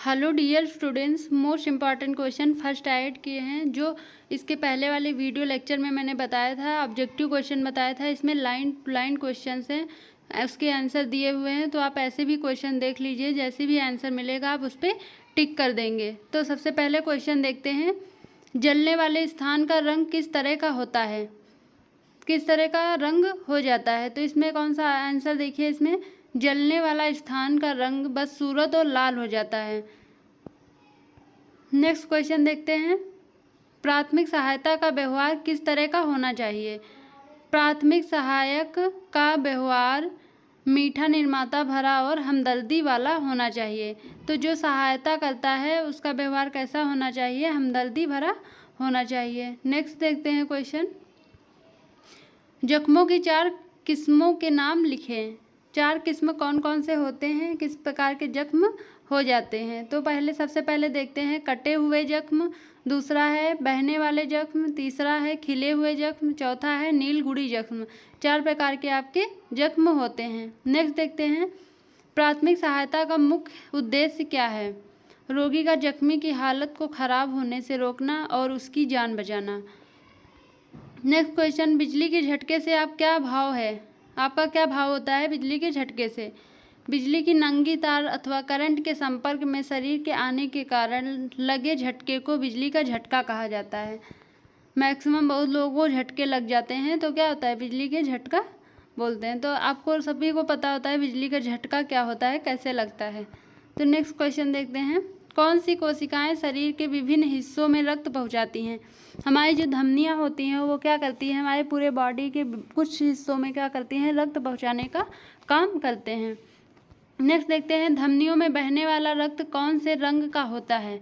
Hello dear students, most important question first add किए हैं। जो इसके पहले वाले वीडियो लेक्चर में मैंने बताया था, ऑब्जेक्टिव क्वेश्चन बताया था, इसमें लाइन टू लाइन क्वेश्चंस हैं, उसके आंसर दिए हुए हैं। तो आप ऐसे भी क्वेश्चन देख लीजिए, जैसे भी आंसर मिलेगा आप उस पर टिक कर देंगे। तो सबसे पहले क्वेश्चन देखते हैं, जलने वाले स्थान का रंग किस तरह का होता है, किस तरह का रंग हो जाता है। तो इसमें कौन सा आंसर देखिए, इसमें जलने वाला स्थान का रंग बदसूरत और लाल हो जाता है। नेक्स्ट क्वेश्चन देखते हैं, प्राथमिक सहायता का व्यवहार किस तरह का होना चाहिए। प्राथमिक सहायक का व्यवहार मीठा, निर्ममता भरा और हमदर्दी वाला होना चाहिए। तो जो सहायता करता है उसका व्यवहार कैसा होना चाहिए, हमदर्दी भरा होना चाहिए। नेक्स्ट देखते हैं क्वेश्चन, जख्मों की 4 किस्मों के नाम लिखें। 4 किस्म कौन कौन से होते हैं, किस प्रकार के जख्म हो जाते हैं। तो सबसे पहले देखते हैं कटे हुए जख्म, दूसरा है बहने वाले जख्म, तीसरा है खिले हुए जख्म, चौथा है नीलगुड़ी जख्म। 4 प्रकार के आपके जख्म होते हैं। नेक्स्ट देखते हैं, प्राथमिक सहायता का मुख्य उद्देश्य क्या है। रोगी का जख्मी की हालत को खराब होने से रोकना और उसकी जान बचाना। नेक्स्ट क्वेश्चन, बिजली के झटके से आप क्या भाव है, आपका क्या भाव होता है बिजली के झटके से। बिजली की नंगी तार अथवा करंट के संपर्क में शरीर के आने के कारण लगे झटके को बिजली का झटका कहा जाता है। मैक्सिमम बहुत लोगों को झटके लग जाते हैं तो क्या होता है, बिजली के झटका बोलते हैं। तो आपको सभी को पता होता है बिजली का झटका क्या होता है, कैसे लगता है। तो नेक्स्ट क्वेश्चन देखते हैं, कौन सी कोशिकाएं शरीर के विभिन्न हिस्सों में रक्त पहुंचाती हैं। हमारी जो धमनियां होती हैं वो क्या करती हैं, हमारे पूरे बॉडी के कुछ हिस्सों में क्या करती हैं, रक्त पहुंचाने का काम करते हैं। नेक्स्ट देखते हैं, धमनियों में बहने वाला रक्त कौन से रंग का होता है।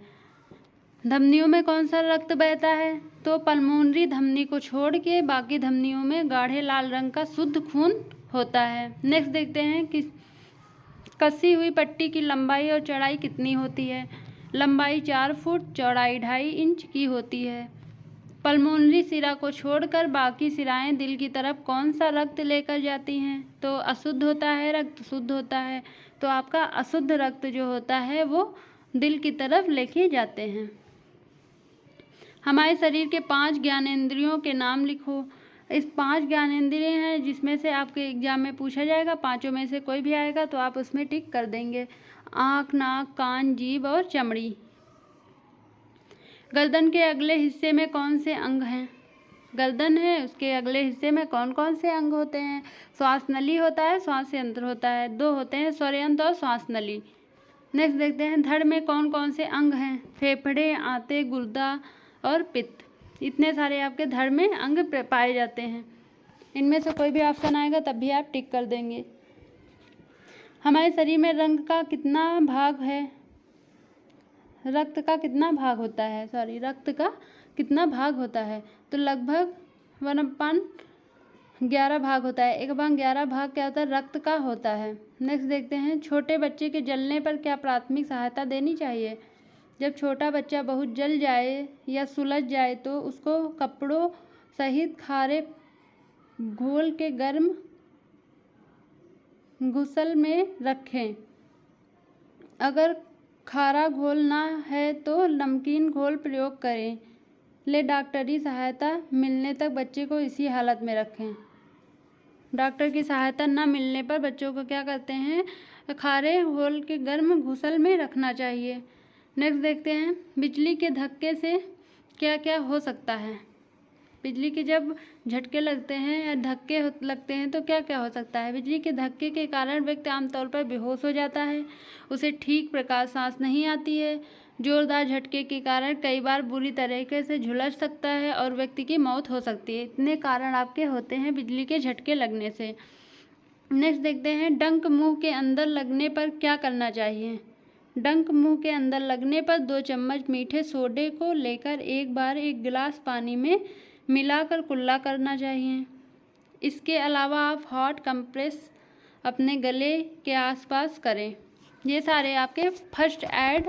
धमनियों में कौन सा रक्त बहता है, तो पल्मोनरी धमनी को छोड़ के बाकी धमनियों में गाढ़े लाल रंग का शुद्ध खून होता है। नेक्स्ट देखते हैं कि कसी हुई पट्टी की लंबाई और चौड़ाई कितनी होती है। लंबाई 4 फुट, चौड़ाई 2.5 इंच की होती है। पल्मोनरी सिरा को छोड़कर बाकी सिराएं दिल की तरफ कौन सा रक्त लेकर जाती हैं, तो अशुद्ध होता है, रक्त शुद्ध होता है। तो आपका अशुद्ध रक्त जो होता है वो दिल की तरफ लेके जाते हैं। हमारे शरीर के 5 ज्ञानेंद्रियों के नाम लिखो। इस 5 ज्ञानेंद्रिय हैं जिसमें से आपके एग्जाम में पूछा जाएगा, 5 में से कोई भी आएगा तो आप उसमें टिक कर देंगे। आँख, नाक, कान, जीभ और चमड़ी। गर्दन के अगले हिस्से में कौन से अंग हैं। गर्दन है, उसके अगले हिस्से में कौन कौन से अंग होते हैं। श्वास नली होता है, श्वास यंत्र होता है, 2 होते हैं, स्वरयंत्र और श्वास नली। नेक्स्ट देखते हैं, धड़ में कौन कौन से अंग हैं। फेफड़े, आंतें, गुर्दा और पित्त। इतने सारे आपके धड़ में अंग पाए जाते हैं। इनमें से कोई भी ऑप्शन आएगा तब भी आप टिक कर देंगे। हमारे शरीर में रक्त का कितना भाग होता है, तो लगभग 1/11 भाग होता है। 1/11 भाग क्या होता है, रक्त का होता है। नेक्स्ट देखते हैं, छोटे बच्चे के जलने पर क्या प्राथमिक सहायता देनी चाहिए। जब छोटा बच्चा बहुत जल जाए या सुलझ जाए तो उसको कपड़ों सहित खारे घोल के गर्म गुसल में रखें। अगर खारा घोल ना है तो नमकीन घोल प्रयोग करें। ले डॉक्टरी सहायता मिलने तक बच्चे को इसी हालत में रखें। डॉक्टर की सहायता न मिलने पर बच्चों को क्या करते हैं, खारे घोल के गर्म घुसल में रखना चाहिए। नेक्स्ट देखते हैं, बिजली के धक्के से क्या क्या हो सकता है। बिजली के जब झटके लगते हैं या धक्के लगते हैं तो क्या क्या हो सकता है। बिजली के धक्के के कारण व्यक्ति आमतौर पर बेहोश हो जाता है, उसे ठीक प्रकार सांस नहीं आती है। जोरदार झटके के कारण कई बार बुरी तरीके से झुलस सकता है और व्यक्ति की मौत हो सकती है। इतने कारण आपके होते हैं बिजली के झटके लगने से। नेक्स्ट देखते हैं, डंक मुंह के अंदर लगने पर क्या करना चाहिए। डंक मुंह के अंदर लगने पर 2 चम्मच मीठे सोडे को लेकर एक बार 1 गिलास पानी में मिलाकर कुल्ला करना चाहिए। इसके अलावा आप हॉट कंप्रेस अपने गले के आसपास करें। ये सारे आपके फर्स्ट एड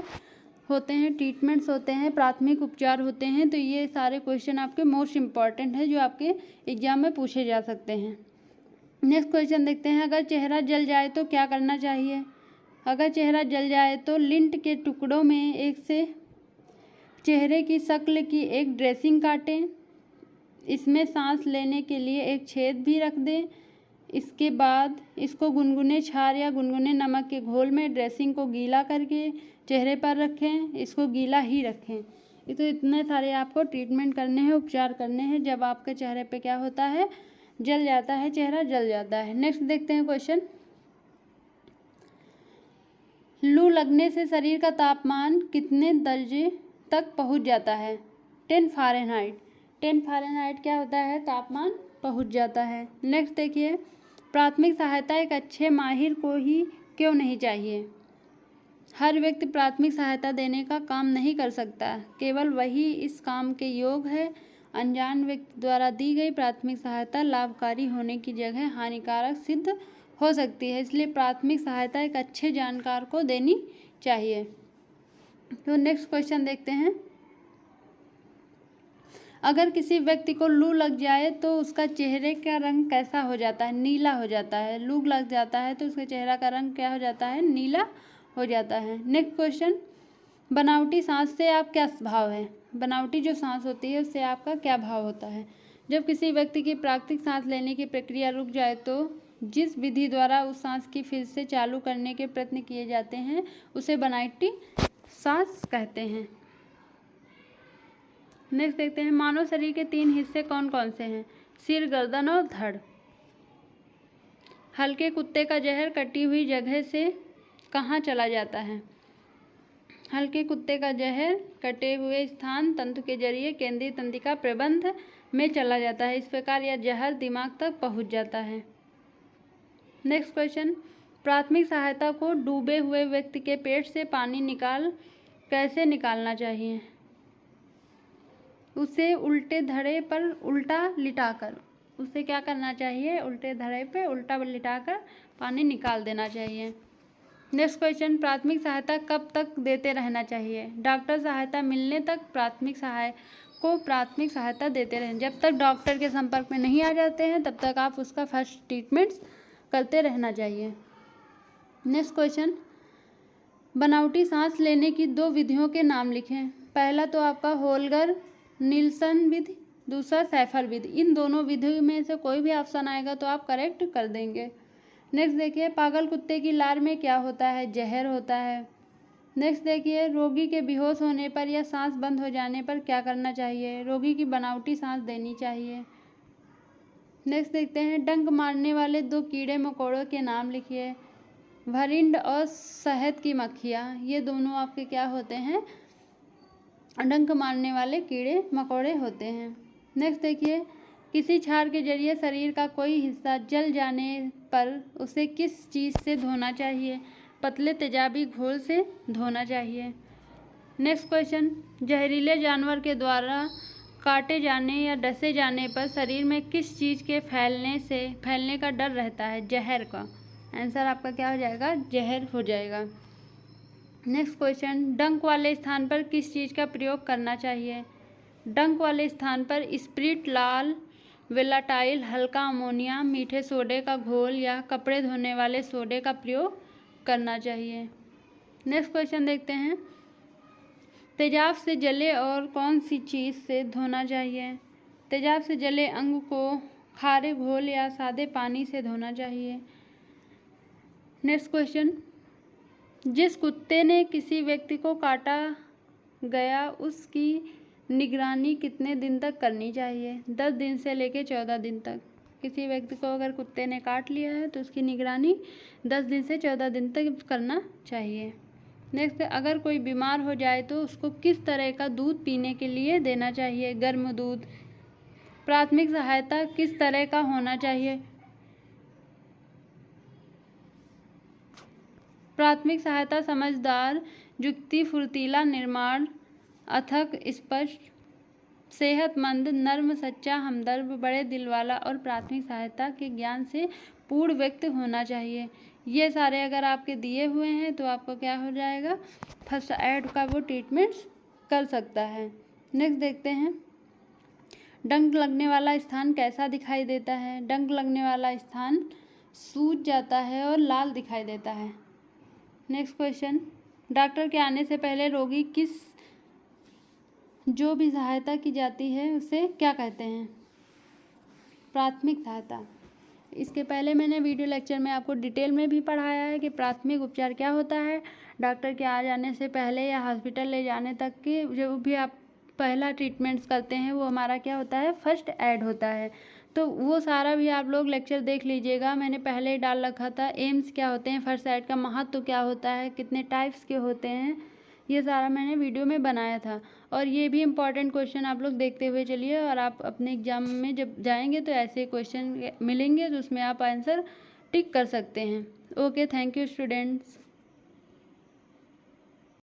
होते हैं, ट्रीटमेंट्स होते हैं, प्राथमिक उपचार होते हैं। तो ये सारे क्वेश्चन आपके मोस्ट इम्पॉर्टेंट हैं जो आपके एग्जाम में पूछे जा सकते हैं। नेक्स्ट क्वेश्चन देखते हैं, अगर चेहरा जल जाए तो क्या करना चाहिए। अगर चेहरा जल जाए तो लिंट के टुकड़ों में एक से चेहरे की शक्ल की एक ड्रेसिंग काटें, इसमें सांस लेने के लिए एक छेद भी रख दें। इसके बाद इसको गुनगुने क्षार या गुनगुने नमक के घोल में ड्रेसिंग को गीला करके चेहरे पर रखें, इसको गीला ही रखें। ये तो इतने सारे आपको ट्रीटमेंट करने हैं, उपचार करने हैं जब आपके चेहरे पे क्या होता है, जल जाता है, चेहरा जल जाता है। नेक्स्ट देखते हैं क्वेश्चन। लू लगने से शरीर का तापमान कितने दर्जे तक पहुंच जाता है? 10 फ़ारेनहाइट। 10 फ़ारेनहाइट क्या होता है, तापमान पहुंच जाता है। नेक्स्ट देखिए, प्राथमिक सहायता एक अच्छे माहिर को ही क्यों नहीं चाहिए? हर व्यक्ति प्राथमिक सहायता देने का काम नहीं कर सकता, केवल वही इस काम के योग्य है। अनजान व्यक्ति द्वारा दी गई प्राथमिक सहायता लाभकारी होने की जगह हानिकारक सिद्ध हो सकती है, इसलिए प्राथमिक सहायता एक अच्छे जानकार को देनी चाहिए। तो नेक्स्ट क्वेश्चन देखते हैं। अगर किसी व्यक्ति को लू लग जाए तो उसका चेहरे का रंग कैसा हो जाता है? नीला हो जाता है। लू लग जाता है तो उसके चेहरा का रंग क्या हो जाता है? नीला हो जाता है। नेक्स्ट क्वेश्चन, बनावटी सांस से आप क्या भाव है? बनावटी जो सांस होती है उससे आपका क्या भाव होता है? जब किसी व्यक्ति की प्राकृतिक सांस लेने की प्रक्रिया रुक जाए तो जिस विधि द्वारा उस सांस की फिर से चालू करने के प्रयत्न किए जाते हैं उसे बनावटी सांस कहते हैं। नेक्स्ट देखते हैं, मानव शरीर के 3 हिस्से कौन कौन से हैं? सिर, गर्दन और धड़। हल्के कुत्ते का जहर कटी हुई जगह से कहाँ चला जाता है? हल्के कुत्ते का जहर कटे हुए स्थान तंतु के जरिए केंद्रीय तंत्रिका प्रबंध में चला जाता है। इस प्रकार यह जहर दिमाग तक पहुंच जाता है। नेक्स्ट क्वेश्चन, प्राथमिक सहायता को डूबे हुए व्यक्ति के पेट से पानी कैसे निकालना चाहिए? उसे उल्टे धड़े पर उल्टा लिटाकर, उसे क्या करना चाहिए? उल्टे धड़े पे उल्टा लिटाकर पानी निकाल देना चाहिए। नेक्स्ट क्वेश्चन, प्राथमिक सहायता कब तक देते रहना चाहिए? डॉक्टर सहायता मिलने तक प्राथमिक सहायता देते रहें। जब तक डॉक्टर के संपर्क में नहीं आ जाते हैं तब तक आप उसका फर्स्ट ट्रीटमेंट्स करते रहना चाहिए। नेक्स्ट क्वेश्चन, बनावटी सांस लेने की 2 विधियों के नाम लिखें। पहला तो आपका होल्गर नील्सन विधि, दूसरा सैफर विधि। इन दोनों विधियों में से कोई भी ऑप्शन आएगा तो आप करेक्ट कर देंगे। नेक्स्ट देखिए, पागल कुत्ते की लार में क्या होता है? जहर होता है। नेक्स्ट देखिए, रोगी के बेहोश होने पर या सांस बंद हो जाने पर क्या करना चाहिए? रोगी की बनावटी सांस देनी चाहिए। नेक्स्ट देखते हैं, डंक मारने वाले 2 कीड़े मकोड़ों के नाम लिखिए। भरिंड और शहद की मक्खियाँ, ये दोनों आपके क्या होते हैं? डंक मारने वाले कीड़े मकोड़े होते हैं। नेक्स्ट देखिए, किसी क्षार के जरिए शरीर का कोई हिस्सा जल जाने पर उसे किस चीज़ से धोना चाहिए? पतले तेजाबी घोल से धोना चाहिए। नेक्स्ट क्वेश्चन, जहरीले जानवर के द्वारा काटे जाने या डसे जाने पर शरीर में किस चीज़ के फैलने का डर रहता है? जहर का। आंसर आपका क्या हो जाएगा? जहर हो जाएगा। नेक्स्ट क्वेश्चन, डंक वाले स्थान पर किस चीज़ का प्रयोग करना चाहिए? डंक वाले स्थान पर स्प्रिट, लाल वेलाटाइल, हल्का अमोनिया, मीठे सोडे का घोल या कपड़े धोने वाले सोडे का प्रयोग करना चाहिए। नेक्स्ट क्वेश्चन देखते हैं, तेजाब से जले और कौन सी चीज़ से धोना चाहिए? तेजाब से जले अंग को खारे घोल या सादे पानी से धोना चाहिए। नेक्स्ट क्वेश्चन, जिस कुत्ते ने किसी व्यक्ति को काटा गया उसकी निगरानी कितने दिन तक करनी चाहिए? 10 दिन से लेकर 14 दिन तक। किसी व्यक्ति को अगर कुत्ते ने काट लिया है तो उसकी निगरानी 10 दिन से 14 दिन तक करना चाहिए। नेक्स्ट, अगर कोई बीमार हो जाए तो उसको किस तरह का दूध पीने के लिए देना चाहिए? गर्म दूध। प्राथमिक सहायता किस तरह का होना चाहिए? प्राथमिक सहायता समझदार, युक्ति, फुर्तीला, निर्माण, अथक, स्पष्ट, सेहतमंद, नर्म, सच्चा, हमदर्द, बड़े दिल वाला और प्राथमिक सहायता के ज्ञान से पूर्ण व्यक्ति होना चाहिए। ये सारे अगर आपके दिए हुए हैं तो आपको क्या हो जाएगा? फर्स्ट एड का वो ट्रीटमेंट्स कर सकता है। नेक्स्ट देखते हैं, डंक लगने वाला स्थान कैसा दिखाई देता है? डंक लगने वाला स्थान सूज जाता है और लाल दिखाई देता है। नेक्स्ट क्वेश्चन, डॉक्टर के आने से पहले रोगी किस जो भी सहायता की जाती है उसे क्या कहते हैं? प्राथमिक सहायता। इसके पहले मैंने वीडियो लेक्चर में आपको डिटेल में भी पढ़ाया है कि प्राथमिक उपचार क्या होता है। डॉक्टर के आ जाने से पहले या हॉस्पिटल ले जाने तक के जो भी आप पहला ट्रीटमेंट्स करते हैं वो हमारा क्या होता है, फर्स्ट एड होता है। तो वो सारा भी आप लोग लेक्चर देख लीजिएगा, मैंने पहले ही डाल रखा था। एम्स क्या होते हैं, फर्स्ट एड का महत्व क्या होता है, कितने टाइप्स के होते हैं, ये सारा मैंने वीडियो में बनाया था। और ये भी इम्पॉर्टेंट क्वेश्चन आप लोग देखते हुए चलिए, और आप अपने एग्जाम में जब जाएंगे तो ऐसे क्वेश्चन मिलेंगे तो उसमें आप आंसर टिक कर सकते हैं। Okay, thank you students.